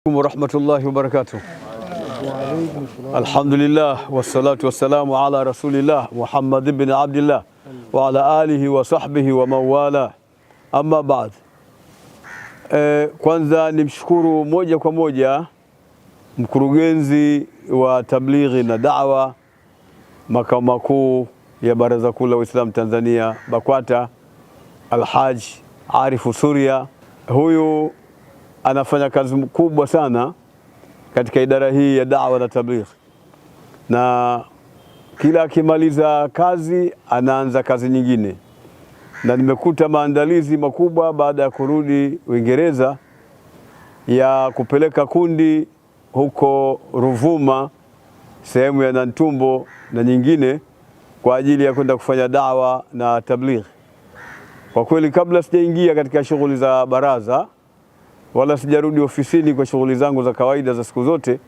Warahmatullahi wabarakatuh. Alhamdulillah wassalatu wassalamu ala rasulillah Muhammad ibn Abdillah wa ala alihi wa sahbihi wa mawala. Amma baad, kwanza nimshukuru moja kwa moja mkurugenzi wa tablighi na da'wa makao makuu ya Baraza Kuu la Uislamu Tanzania BAKWATA, Alhaji Arifu Suria. Huyu anafanya kazi kubwa sana katika idara hii ya da'wa na tabligh, na kila akimaliza kazi anaanza kazi nyingine, na nimekuta maandalizi makubwa baada ya kurudi Uingereza ya kupeleka kundi huko Ruvuma, sehemu ya Nantumbo na nyingine, kwa ajili ya kwenda kufanya da'wa na tabligh. Kwa kweli, kabla sijaingia katika shughuli za baraza wala sijarudi ofisini kwa shughuli zangu za kawaida za siku zote,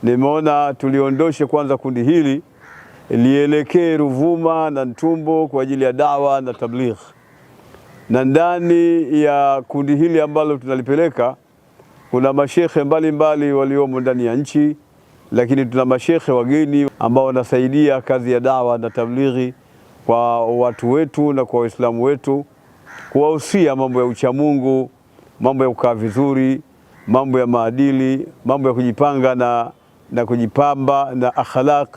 nimeona tuliondoshe kwanza kundi hili lielekee Ruvuma na Nantumbo kwa ajili ya da'wa na tabligh. Na ndani ya kundi hili ambalo tunalipeleka kuna mashekhe mbalimbali waliomo ndani ya nchi, lakini tuna mashekhe wageni ambao wanasaidia kazi ya da'wa na tablighi kwa watu wetu na kwa Waislamu wetu, kuwahusia mambo ya uchamungu, mambo ya kukaa vizuri, mambo ya maadili, mambo ya kujipanga na kujipamba na akhlaq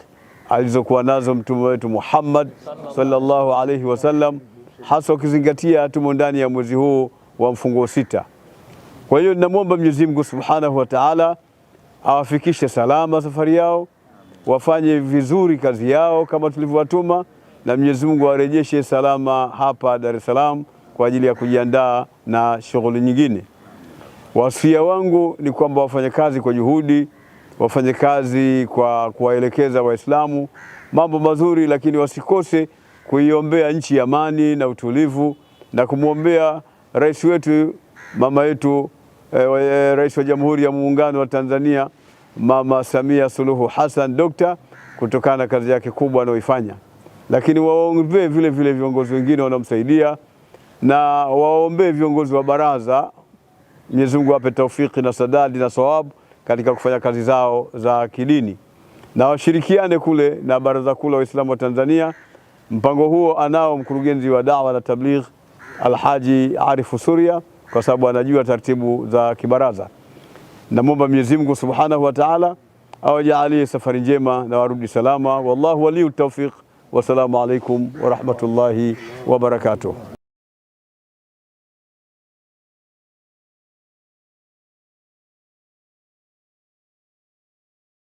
alizokuwa nazo mtume wetu Muhammad sallallahu alaihi wasallam, hasa ukizingatia tumo ndani ya mwezi huu wa mfungo sita. Kwa hiyo ninamwomba Mwenyezi Mungu Subhanahu wa Ta'ala awafikishe salama safari yao, wafanye vizuri kazi yao kama tulivyowatuma, na Mwenyezi Mungu awarejeshe salama hapa Dar es Salaam kwa ajili ya kujiandaa na shughuli nyingine. Wasia wangu ni kwamba wafanye kazi kwa juhudi, wafanye kazi kwa kuwaelekeza Waislamu mambo mazuri, lakini wasikose kuiombea nchi amani na utulivu, na kumwombea rais wetu, mama yetu, rais wa Jamhuri ya Muungano wa Tanzania, Mama Samia Suluhu Hassan Dokta, kutokana na kazi yake kubwa anayoifanya. Lakini waombee vile vile viongozi wengine wanaomsaidia, na waombee viongozi wa baraza, Mwenyezi Mungu awape taufiki na sadadi na sawabu katika kufanya kazi zao za kidini, na washirikiane kule na Baraza Kuu la Waislamu wa Tanzania. Mpango huo anao mkurugenzi wa da'wa na tabligh Alhaji Arifu Suria, kwa sababu anajua taratibu za kibaraza. Namwomba Mwenyezi Mungu Subhanahu wa Ta'ala awajalie safari njema na warudi salama. Wallahu waliyu tawfiq. Wassalamu alaikum wa rahmatullahi wa barakatuh.